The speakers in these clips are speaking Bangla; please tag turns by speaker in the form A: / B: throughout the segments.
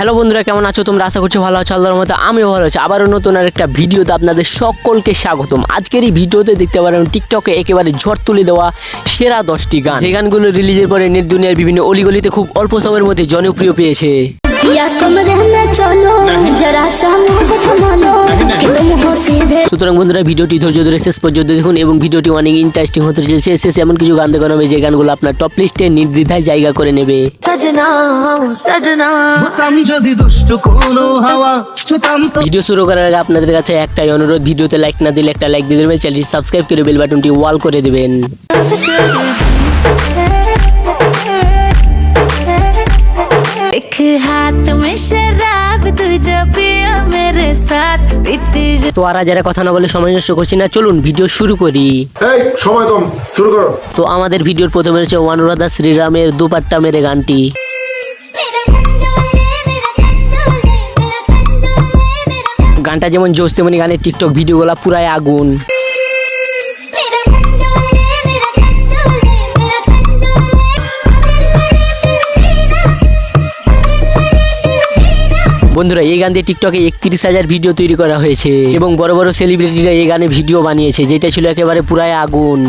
A: হ্যালো বন্ধুরা, কেমন আছো তোমরা? আশা করছি ভালো আছো। আল্লাহর মতো আমিও ভালো আছি। আবারও নতুন আর একটা ভিডিওতে আপনাদের সকলকে স্বাগতম। আজকের এই ভিডিওতে দেখতে পারেন টিকটকে একেবারে ঝড় তুলে দেওয়া সেরা 10টি গান, যে গানগুলো রিলিজের পরে নেট দুনিয়ার বিভিন্ন অলিগলিতে খুব অল্প সময়ের মধ্যে জনপ্রিয় পেয়েছে। সুতরাং বন্ধুরা, ভিডিওটি ধৈর্য ধরে শেষ পর্যন্ত দেখুন এবং ভিডিওটি অনেক ইন্টারেস্টিং হতে চলেছে। শেষে এমন কিছু গান দেখানো হবে যে গানগুলো আপনার টপ লিস্টে নির্দ্বিধায় জায়গা করে নেবে। ভিডিও শুরু করার আগে আপনাদের কাছে একটাই অনুরোধ, ভিডিওতে লাইক না দিলে একটা লাইক দিয়ে দেবেন, চ্যানেলটি সাবস্ক্রাইব করে বেল বাটনটি ওয়াল করে দেবেন।
B: एक हाथ में शराब तुझे पिया मेरे साथ पीती
A: তো আর যারা কথা না বলে সময় নষ্ট করছি না, চলুন ভিডিও শুরু করি।
C: এই সময় কম, শুরু করো।
A: তো আমাদের ভিডিওর প্রথমে রয়েছে অনুরাধা শ্রীরামের দুপাট্টা মেরে গানটি। গানটা যেমন জোশ তেমনি গানের টিকটক ভিডিওগুলো পুরাই আগুন। বন্ধুরা, এই গান দিয়ে টিকটকে 31,000 ভিডিও তৈরি করা হয়েছে এবং বড় বড় সেলিব্রিটিরা এই গানে ভিডিও বানিয়েছে, যেটা ছিল একেবারে পুরাই আগুন।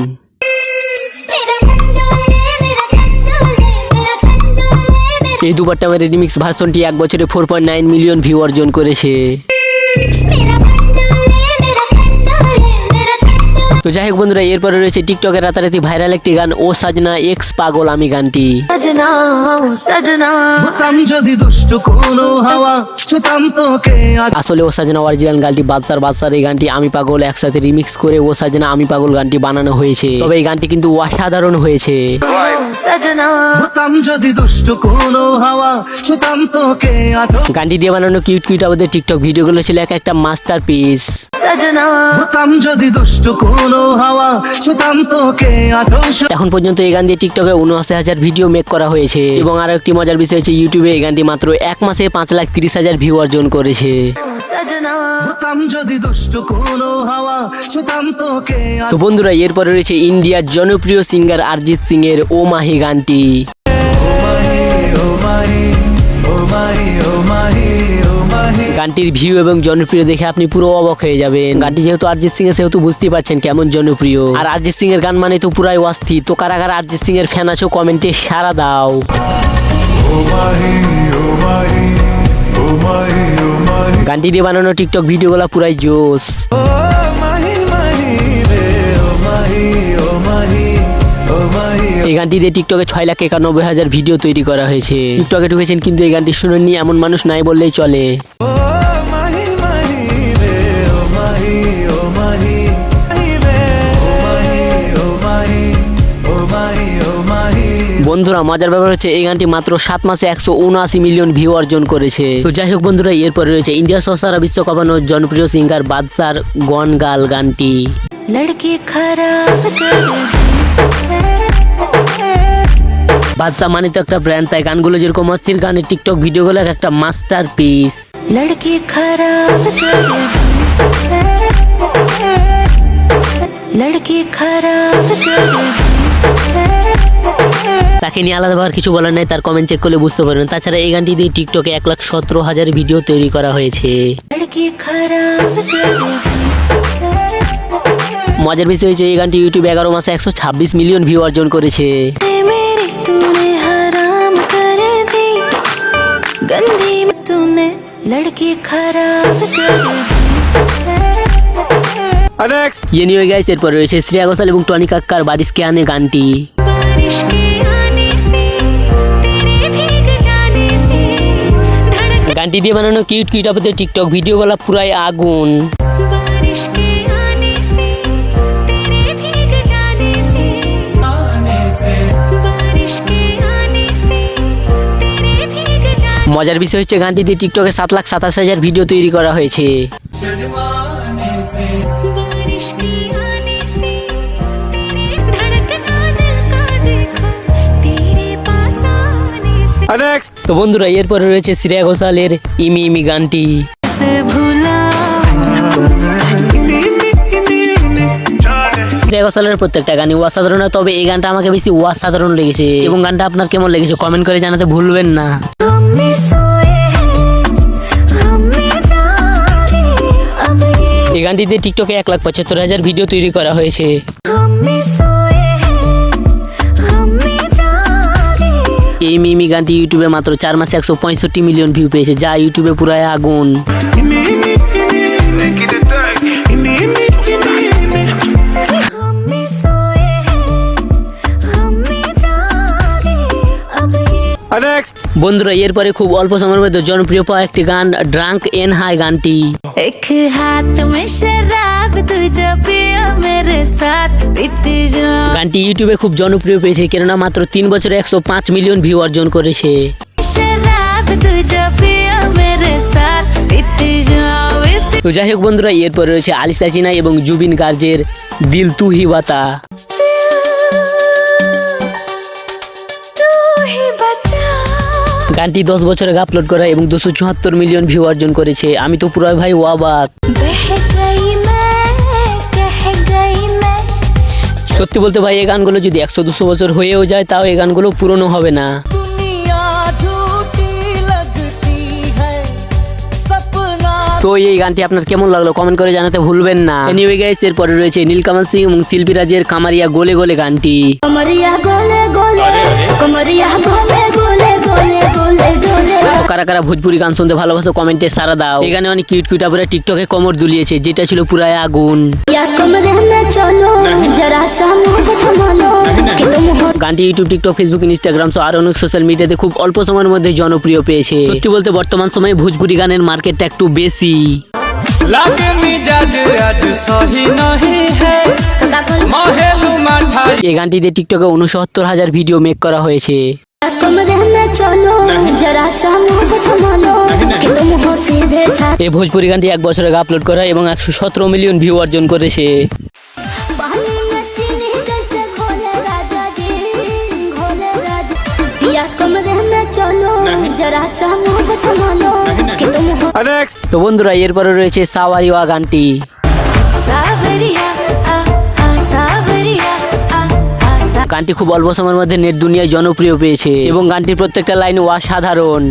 A: এই দুপাট্টা মেরে রিমিক্স ভার্সনটি এক বছরে 4.9 মিলিয়ন ভিউ অর্জন করেছে। তো যাই হোক বন্ধুরা, এরপরে রয়েছে টিকটকে রাতারাতি ভাইরাল একটি গান, ও সাজনা এক্স পাগল আমি গানটি। আসলে ও সাজনা অরিজিনাল গানটি বাদশার এই গানটি আমি পাগল একসাথে রিমিক্স করে ও সাজনা আমি পাগল গানটি বানানো হয়েছে। তবে এই গানটি কিন্তু অসাধারণ হয়েছে। গানটি দিয়ে বানানো কিউট কিউট আমাদের টিকটক ভিডিওগুলো ছিল এক একটা মাস্টারপিস। এখন পর্যন্ত এই গান দিয়ে টিকটকে 79,000 ভিডিও মেক করা হয়েছে এবং আরো একটি মজার বিষয় হচ্ছে ইউটিউবে এই গানটি মাত্র এক মাসে 5,30,000 ভিউ অর্জন করেছে। তো বন্ধুরা, এরপরে রয়েছে ইন্ডিয়ার জনপ্রিয় সিঙ্গার অরিজিৎ সিং এর ও মাহি গানটি। গানটির ভিউ এবং জনপ্রিয় দেখে আপনি পুরো অবাক হয়ে যাবেন। গানটি যেহেতু অরিজিৎ সিং এর, সেহেতু বুঝতে পারছেন কেমন জনপ্রিয়। আর অরিজিৎ সিং এর গান মানে তো পুরাই অস্থির। তো কারা কারা অরিজিৎ সিং এর ফ্যান আছো কমেন্টে সাড়া দাও। গানটি দিয়ে বানানো টিকটক ভিডিওগুলো পুরাই জোস। এই গানটি দিয়ে টিকটকে 6,91,000 ভিডিও তৈরি করা হয়েছে। টিকটকে ঢুকেছেন কিন্তু এই গানটি শুনেননি এমন মানুষ নাই বললেই চলে। বন্ধুরা, মজার ব্যাপার হচ্ছে এই গানটি মাত্র 7 মাসে 179 মিলিয়ন ভিউ অর্জন করেছে। তো যাই হোক বন্ধুরা, এরপরে রয়েছে ইন্ডিয়া সহ সারা বিশ্ব কাঁপানো জনপ্রিয় সিঙ্গার বাদশার গন গাল গানটি। বাদশা মানে তো একটা ব্র্যান্ড, তাই গানগুলো যেরকম অস্থির, গানের টিকটক ভিডিওগুলো একটা মাস্টারপিস।
B: लड़की खराब लड़की खराब
A: তাকে নিয়ে আলাদাভাবে কিছু বলার নাই, তার কমেন্ট চেক করলে বুঝতে পারবেন। তাছাড়া এই গানটি দিয়ে টিকটকে 1,17,000 ভিডিও তৈরি করা হয়েছে।
B: लड़की खराब
A: মজার বিষয় হয়েছে এই গানটি ইউটিউবে 11 মাসে 126 মিলিয়ন ভিউ অর্জন করেছে।
B: मेरी तूने हराम कर दी गंदी तूने लड़की खराब
A: এনিওয়ে গাইস, এরপর রয়েছে শ্রেয়া ঘোষাল এবং টনি কাক্কার বারিশ কে আনে গানটি।
B: बारिश के आने से तेरे भीग जाने से धड़क
A: গানটি দিয়ে বানানো কিউট কিউট আপনাদের টিকটক ভিডিওগুলো পুরাই আগুন।
B: बारिश के आने से तेरे भीग जाने से बारिश के आने से तेरे भीग जाने
A: মজার বিষয় হচ্ছে গানটি দিয়ে টিকটকে 7,27,000 ভিডিও তৈরি করা হয়েছে।
B: बारिश के आने से तेरे धड़कना दिल का देखा तेरे पास आने से
A: তো বন্ধুরা, এরপরে রয়েছে শ্রেয়া ঘোষালের ইমি ইমি গানটি।
B: से भूला
A: শ্রেয়া ঘোষালের প্রত্যেকটা গানই অসাধারণ, তবে এই গানটা আমাকে বেশি অসাধারণ লেগেছে। এবং গানটা আপনার কেমন লেগেছে কমেন্ট করে জানাতে ভুলবেন না।
B: हमने सोए हैं
A: এই গানটিতে টিকটকে 1,75,000 ভিডিও তৈরি করা হয়েছে।
B: हमें सोए हैं हमें जागे
A: এই মিমি গানটি ইউটিউবে মাত্র 4 মাসে 165 মিলিয়ন ভিউ পেয়েছে, যা ইউটিউবে পুরাই আগুন।
B: हमें सोए हैं हमें जागे अब ये
A: বন্ধুরা এরপরে খুব অল্প সময়ের মধ্যে জনপ্রিয় পাওয়া একটি গান ড্রাঙ্ক এন হাই গানটি।
B: एक हाथ में शराब तुझे पिया मेरे साथ पीती जाऊं
A: গানটি इউটিউবে খুব জনপ্রিয় পেয়েছে, কেননা মাত্র 3 বছরে 105 মিলিয়ন ভিউ অর্জন করেছে।
B: शराब तुझे पिया मेरे साथ पीती जाऊं
A: তো যাই হোক বন্ধুরা এরপরে রয়েছে আলিসা চিনা এবং জুবিন গার্জের দিল তু হি বাতা।
B: तू ही बता
A: গানটি 10 বছরে আপলোড করা এবং 274 মিলিয়ন ভিউ অর্জন করেছে। আমি তো পুরো ভাই ওয়াবাক।
B: बह गई मैं कह गई मैं
A: সত্যি বলতে ভাই এই গানগুলো যদি 100-200 বছর হয়েও যায় তাও এই গানগুলো পুরনো হবে না।
D: दुनिया झूठी लगती है सपना
A: তো এই গানটি আপনার কেমন লাগলো কমেন্ট করে জানাতে ভুলবেন না। এনিওয়ে গাইস এরপরে রয়েছে নীলকামাল সিং এবং শিল্পী রাজের কামারিয়া গোলে গোলে গানটি।
B: कमरिया गोले गोले कमरिया गोले गोले गोले गोले डोले
A: তো কারা কারা ভোজপুরি গান শুনতে ভালোবাসো কমেন্টে সারা দাও। এই গানে অনেক কিউট কিউট আপুরা টিকটকে কোমর দুলিয়েছে, যেটা ছিল পুরাই আগুন।
B: या कमरे में चलो जरा सा मोहब्बत मानो कि तुम हो
A: গানটি ইউটিউব, টিকটক, ফেসবুক, ইনস্টাগ্রাম সহ আরো অনেক সোশ্যাল মিডিয়াতে খুব অল্প সময়ের মধ্যে জনপ্রিয় পেয়েছে। সত্যি বলতে বর্তমান সময়ে ভোজপুরি গানের মার্কেটটা একটু বেশি।
D: लागे मिजाज आज सही नहीं है महलू माठा
A: এই গানটিতে টিকটকে 69,000 ভিডিও মেক করা হয়েছে।
B: या कमरे में चलो जरा सा मोहब्बत मानो कि तुम हो सीधे साथ
A: এই भोजपुरी গানটি 1 বছর আগে আপলোড করা এবং 117 মিলিয়ন ভিউ অর্জন করেছে।
B: पानी में चीनी जैसे घोले राजा जी घोले राजा या कमरे में चलो जरा सा मोहब्बत मानो कि तुम हो
A: তো বন্ধুরা এরপরে রয়েছে সাওয়ারিওয়া গানটি।
B: सावरिया आ सावरिया आ
A: গানটি খুব অল্প সময়ের মধ্যে নেট দুনিয়ায় জনপ্রিয় পেয়েছে এবং গানটির প্রত্যেকটা লাইন অসাধারণ।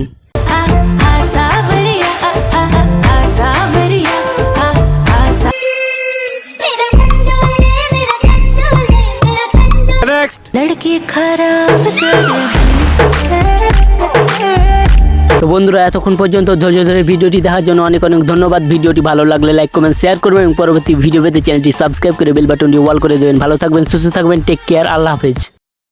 B: सावरिया आ सावरिया आ मेरा कंडोले मेरा कंडोले मेरा कंडोले लड़की खराब कर
A: তো বন্ধুরা এতক্ষণ পর্যন্ত ধৈর্য ধরে ভিডিওটি দেখার জন্য অনেক অনেক ধন্যবাদ। ভিডিওটি ভালো লাগলে লাইক কমেন্ট শেয়ার করবেন এবং পরবর্তী ভিডিও পেতে চ্যানেলটি সাবস্ক্রাইব করে বেল বাটনটি অল করে দেবেন। ভালো থাকবেন, সুস্থ থাকবেন, টেক কেয়ার, আল্লাহ হাফেজ।